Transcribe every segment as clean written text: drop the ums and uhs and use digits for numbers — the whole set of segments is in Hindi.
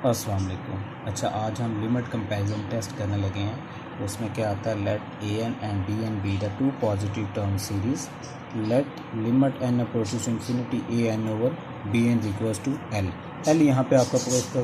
अस्सलाम वालेकुम। अच्छा, आज हम लिमिट कंपैरिजन टेस्ट करने लगे हैं। उसमें क्या आता है, let A N and B N be the two positive term series, let limit N approaches to infinity A N over B N equals to L. L यहाँ पे आपका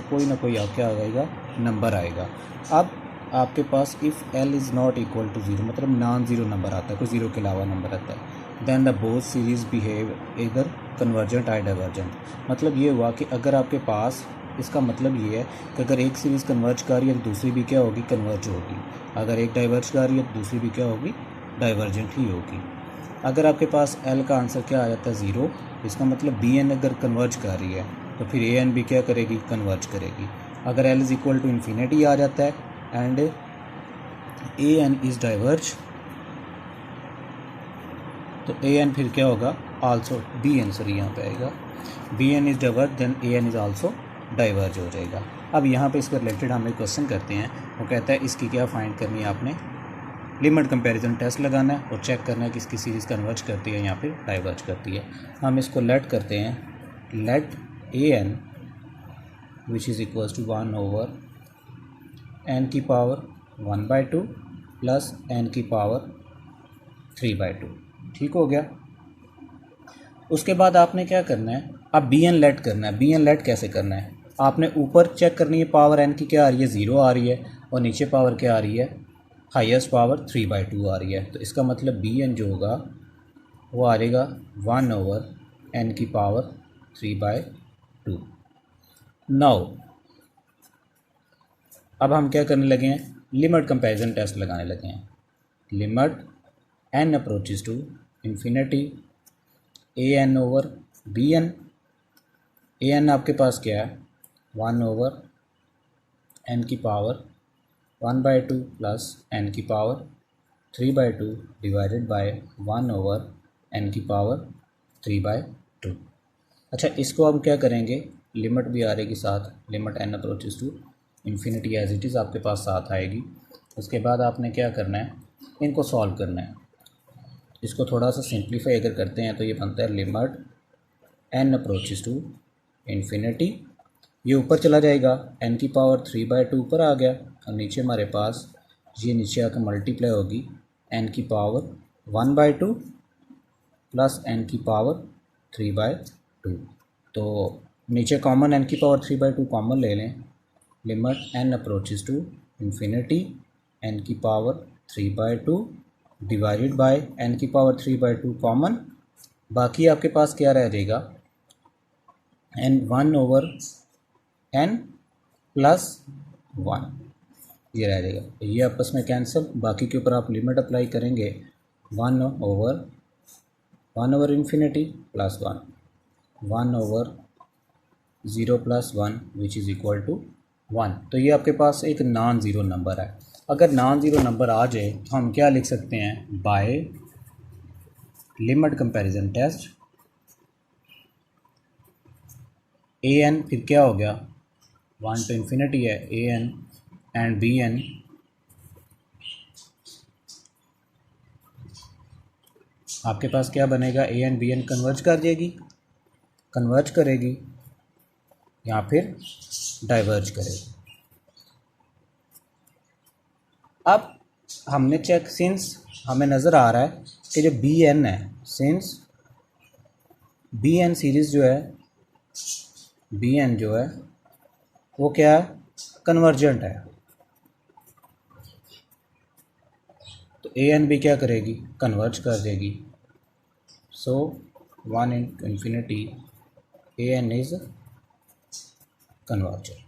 कोई ना कोई क्या आएगा, नंबर आएगा। अब आपके पास if L is not equal to zero, मतलब नॉन ज़ीरो नंबर आता है, कोई ज़ीरो के अलावा नंबर आता है, then the both series behave इधर कन्वर्जेंट आई डाइवर्जेंट। मतलब ये हुआ कि अगर आपके पास, इसका मतलब ये है कि अगर एक सीरीज़ कन्वर्ज कर रही है तो दूसरी भी क्या होगी, कन्वर्ज होगी। अगर एक डाइवर्ज कर रही है तो दूसरी भी क्या होगी, डाइवर्जेंट ही होगी। अगर आपके पास एल का आंसर क्या आ जाता है, ज़ीरो, इसका मतलब बी एन अगर कन्वर्ज कर रही है तो फिर ए एन भी क्या करेगी, कन्वर्ज करेगी। अगर L is equal to infinity आ जाता है and A N is diverge, तो ए एन फिर क्या होगा, आल्सो बी एन, सॉरी यहाँ पे आएगा B N is diverge, then A N is also diverge हो जाएगा। अब यहाँ पे इसके रिलेटेड हम एक क्वेश्चन करते हैं। वो कहता है इसकी क्या फाइंड करनी है, आपने लिमिट कंपैरिजन टेस्ट लगाना है और चेक करना है कि इसकी सीरीज़ कन्वर्ज करती है या फिर डाइवर्ज करती है। हम इसको लेट करते हैं, let A N which is equals to 1 over N की पावर 1/2 प्लस एन की पावर 3/2। ठीक हो गया। उसके बाद आपने क्या करना है, अब बी एन लेट करना है। बी एन लेट कैसे करना है, आपने ऊपर चेक करनी है पावर एन की क्या आ रही है, ज़ीरो आ रही है, और नीचे पावर क्या आ रही है, हाईएस्ट पावर 3/2 आ रही है। तो इसका मतलब बी एन जो होगा वो आ जाएगा 1 ओवर एन की पावर 3/2। नाउ अब हम क्या करने लगे हैं, लिमिट कंपैरिजन टेस्ट लगाने लगे हैं। Limit N approaches to infinity A N over B N. A N आपके पास क्या है, 1 ओवर एन की पावर 1/2 प्लस एन की power 3/2 divided by 1 over N की पावर 3/2। अच्छा, इसको हम क्या करेंगे, लिमिट भी आ रहेगी साथ, limit N approaches to infinity as it is आपके पास साथ आएगी। उसके बाद आपने क्या करना है, इनको सॉल्व करना है। इसको थोड़ा सा सिंप्लीफाई अगर करते हैं तो ये बनता है limit N approaches to infinity, ये ऊपर चला जाएगा, एन की पावर 3/2 ऊपर आ गया, और नीचे हमारे पास ये नीचे आकर मल्टीप्लाई होगी एन की पावर 1/2 प्लस एन की पावर 3/2। तो नीचे कॉमन एन की पावर 3/2 कॉमन ले लें, limit N approaches to infinity N की पावर 3/2 डिवाइडेड बाय एन की पावर 3/2 कॉमन, बाकी आपके पास क्या रह जाएगा, एन 1 ओवर एन प्लस 1, ये रह जाएगा। ये आपस में कैंसिल, बाकी के ऊपर आप लिमिट अप्लाई करेंगे, 1 over infinity plus 1, 1 over 0 plus 1 which is equal to 1। तो ये आपके पास एक नॉन ज़ीरो नंबर है। अगर नॉन ज़ीरो नंबर आ जाए तो हम क्या लिख सकते हैं, bye limit comparison test A N, फिर क्या हो गया, 1 टू इन्फिनिटी है ए एन एंड बी एन, आपके पास क्या बनेगा, A N B N converge कर जाएगी, कन्वर्ज करेगी या फिर डाइवर्ज करेगी। अब हमने चेक, सिंस हमें नज़र आ रहा है कि जो बी एन है, सिंस बी एन सीरीज़ जो है, बी एन जो है वो क्या है, कन्वर्जेंट है, तो ए एन भी क्या करेगी, कन्वर्ज कर देगी। So 1 infinity A N is convergent.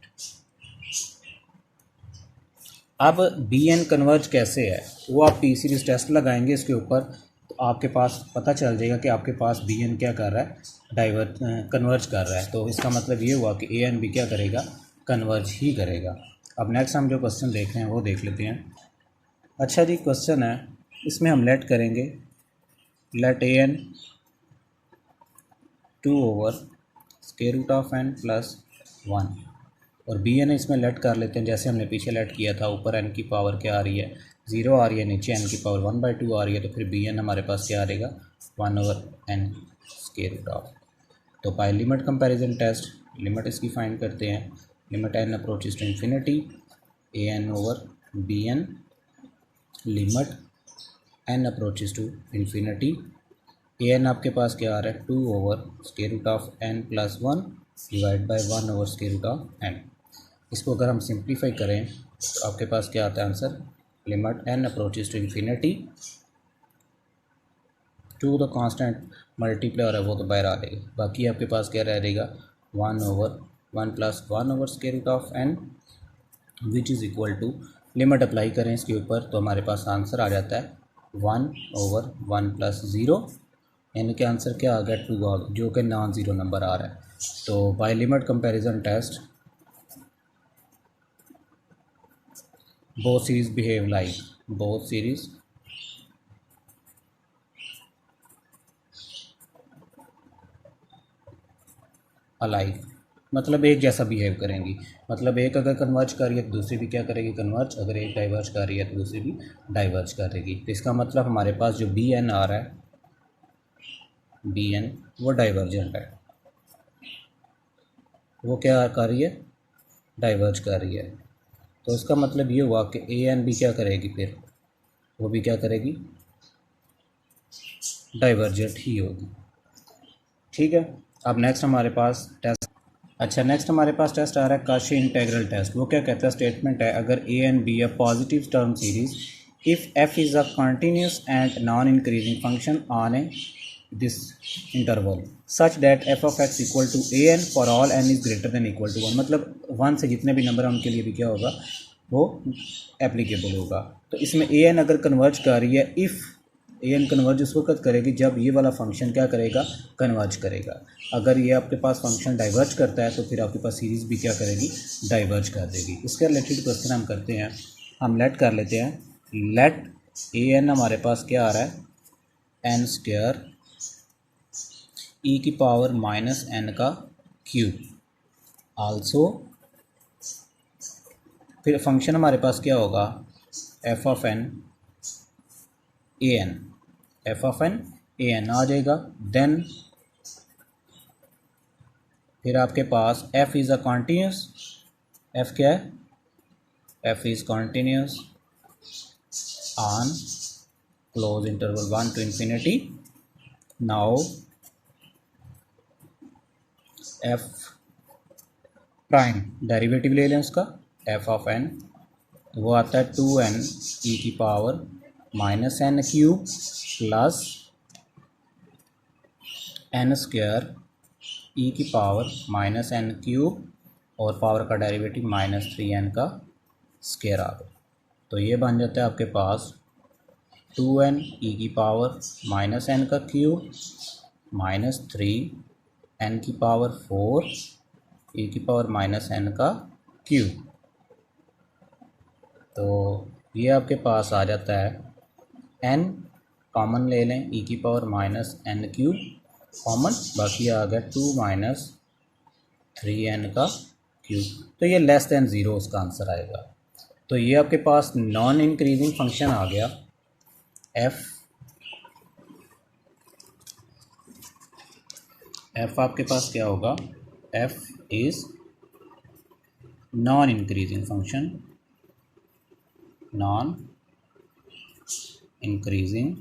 अब बी एन कन्वर्ज कैसे है, वो आप टी सीरीज़ टेस्ट लगाएंगे इसके ऊपर, तो आपके पास पता चल जाएगा कि आपके पास बी एन क्या कर रहा है, कन्वर्ज कर रहा है। तो इसका मतलब ये हुआ कि ए एन भी क्या करेगा, कन्वर्ज ही करेगा। अब नेक्स्ट हम जो क्वेश्चन देख रहे हैं वो देख लेते हैं। अच्छा जी, क्वेश्चन है, इसमें हम लेट करेंगे, let A N 2 over square root of N plus 1, और बी एन इसमें लेट कर लेते हैं जैसे हमने पीछे लेट किया था। ऊपर एन की पावर क्या आ रही है, 0 आ रही है, नीचे एन की पावर 1/2 आ रही है, तो फिर बी एन हमारे पास क्या आ रहेगा, 1 over n square root of. तो by limit comparison test limit इसकी फाइंड करते हैं, limit n approaches to infinity A N over B n, limit n approaches to infinity A N आपके पास क्या आ रहा है 2 over square root of n plus 1 divide by 1 over square root of n। इसको अगर हम सिंप्लीफाई करें तो आपके पास क्या आता है answer, limit n approaches to infinity to the constant multiply है वो तो बाहर आ जाएगा, बाकी आपके पास क्या रह रहेगा 1 over 1 plus 1 over square root of n which is equal to, limit apply करें इसके ऊपर तो हमारे पास आंसर आ जाता है 1 ओवर 1 प्लस 0, यानी कि आंसर क्या आ गया 2 आ गया, जो कि नॉन ज़ीरो नंबर आ रहा है। तो by limit comparison test both series behave like, both series alike, मतलब एक जैसा बिहेव करेंगी, मतलब एक अगर कन्वर्ज कर रही है तो दूसरी भी क्या करेगी कन्वर्ज, अगर एक डाइवर्ज कर रही है तो दूसरी भी डाइवर्ज करेगी। तो इसका मतलब हमारे पास जो बी एन आ रहा है, बी एन वो डाइवर्जेंट है, वो क्या कर रही है डाइवर्ज कर रही है। तो इसका मतलब ये हुआ कि ए एन भी क्या करेगी, फिर वो भी क्या करेगी डाइवर्जेंट ही होगी। ठीक है, अब नेक्स्ट हमारे पास टेस्ट, अच्छा नेक्स्ट हमारे पास टेस्ट आ रहा है काशी इंटेग्रल टेस्ट। वो क्या कहता है, स्टेटमेंट है अगर a and b a positive term series if f is a continuous and non increasing function on a this interval such that f of x equal to a n for all n is greater than equal to 1, मतलब 1 से जितने भी नंबर हैं उनके लिए भी क्या होगा वो एप्लीकेबल होगा। तो इसमें ए एन अगर कन्वर्ज कर रही है, इफ़ ए एन कन्वर्ज उस वक्त करेगी जब ये वाला फंक्शन क्या करेगा कन्वर्ज करेगा। अगर ये आपके पास फंक्शन डाइवर्ज करता है तो फिर आपके पास सीरीज़ भी क्या करेगी डाइवर्ज कर देगी। इसके रिलेटेड क्वेश्चन हम करते हैं, हम लेट कर लेते हैं, लेट ए एन हमारे पास क्या आ रहा है एन स्क्वायर ई की पावर माइनस एन का क्यूब, आल्सो फिर फंक्शन हमारे पास क्या होगा f of n A n, f of n A n आ जाएगा। देन फिर आपके पास f is a continuous, f क्या है f is continuous on close interval 1 to infinity. Now f prime derivative ले लें उसका, एफ ऑफ एन वो आता है 2n ई की power minus n cube plus n square e की पावर माइनस एन क्यूब और पावर का डेरिवेटिव माइनस 3n का स्क्वायर आ गया। तो ये बन जाता है आपके पास 2n ई की पावर माइनस एन का क्यूब माइनस 3n की पावर 4 ई की पावर माइनस एन का क्यूब। तो ये आपके पास आ जाता है n कॉमन ले लें ई की power minus n cube common, बाकी आ गया 2 माइनस 3n का क्यूब। तो ये लेस दैन ज़ीरो उसका आंसर आएगा। तो ये आपके पास नॉन इंक्रीजिंग फंक्शन आ गया एफ आपके पास क्या होगा f is non increasing function, non increasing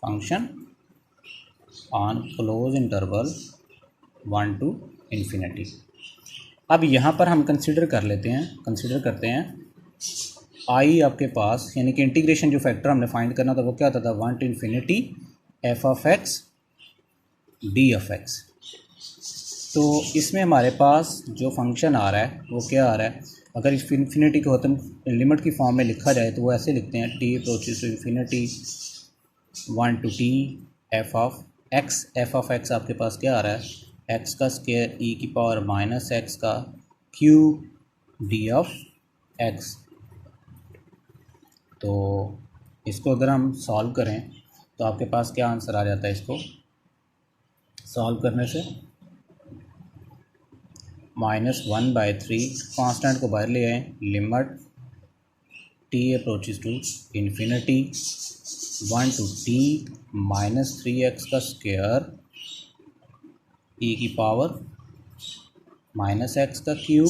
function on close interval 1 to infinity. अब यहाँ पर हम कंसिडर करते हैं आई आपके पास, यानी कि इंटीग्रेशन जो फैक्टर हमने फाइंड करना था वो क्या था 1 to infinity f of x d of x. तो इसमें हमारे पास जो फंक्शन आ रहा है वो क्या आ रहा है, अगर इस इन्फिनिटी को हम लिमिट की फॉर्म में लिखा जाए तो वो ऐसे लिखते हैं t approaches to infinity 1 to t f of x. F of x आपके पास क्या आ रहा है एक्स का स्क्वायर ई की पावर माइनस एक्स का क्यूब डी ऑफ एक्स। तो इसको अगर हम सॉल्व करें तो आपके पास क्या आंसर आ जाता है, इसको सॉल्व करने से -1/3 कांस्टेंट को बाहर ले आए, limit t approaches to infinity 1 to t -3x का स्क्वायर ई की पावर माइनस एक्स का क्यूब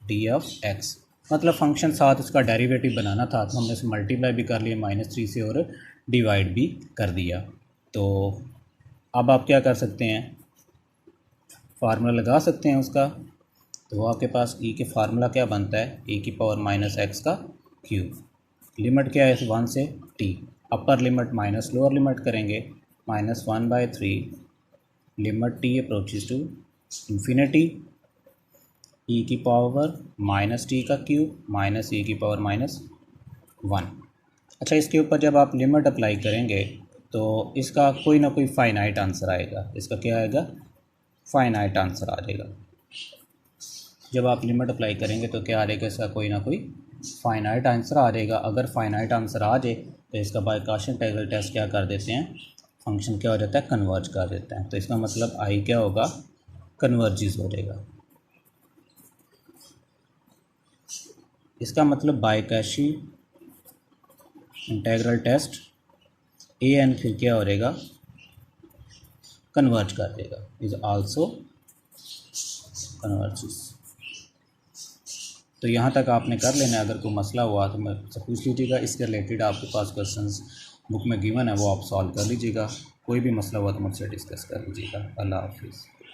डी ऑफ एक्स, मतलब फंक्शन साथ उसका डेरिवेटिव बनाना था तो हमने इसे मल्टीप्लाई भी कर लिया -3 से और डिवाइड भी कर दिया। तो अब आप क्या कर सकते हैं, फार्मूला लगा सकते हैं उसका। तो आपके पास ई के फार्मूला क्या बनता है, e की पावर माइनस एक्स का क्यूब, लिमिट क्या है 1 से t, upper limit minus lower limit करेंगे -1/3 limit t approaches to infinity, e की पावर माइनस टी का क्यूब माइनस e की पावर -1। अच्छा, इसके ऊपर जब आप लिमिट अप्लाई करेंगे तो इसका कोई ना कोई फाइनाइट आंसर आएगा, इसका क्या आएगा, फाइनाइट आंसर आ जाएगा। जब आप लिमिट अप्लाई करेंगे तो क्या आ जाएगा, इसका कोई ना कोई फाइनाइट आंसर आ जाएगा। अगर फाइनाइट आंसर आ जाए तो इसका बाय गॉसियन इंटीग्रल टेस्ट क्या कर देते हैं, फंक्शन क्या हो जाता है, कन्वर्ज कर देते हैं। तो इसका मतलब आई क्या होगा, कन्वर्जिस हो जाएगा। इसका मतलब bye Gaussian integral test A N फिर क्या हो जाएगा, कन्वर्ज कर देगा, इज आल्सो कन्वर्जिस। तो यहाँ तक आपने कर लेना है। अगर कोई मसला हुआ तो मुझसे पूछ लीजिएगा, इसके रिलेटेड आपके पास क्वेश्चंस बुक में गिवन है वो आप सॉल्व कर लीजिएगा। कोई भी मसला हुआ तो मुझसे डिस्कस कर लीजिएगा। अल्लाह हाफिज़।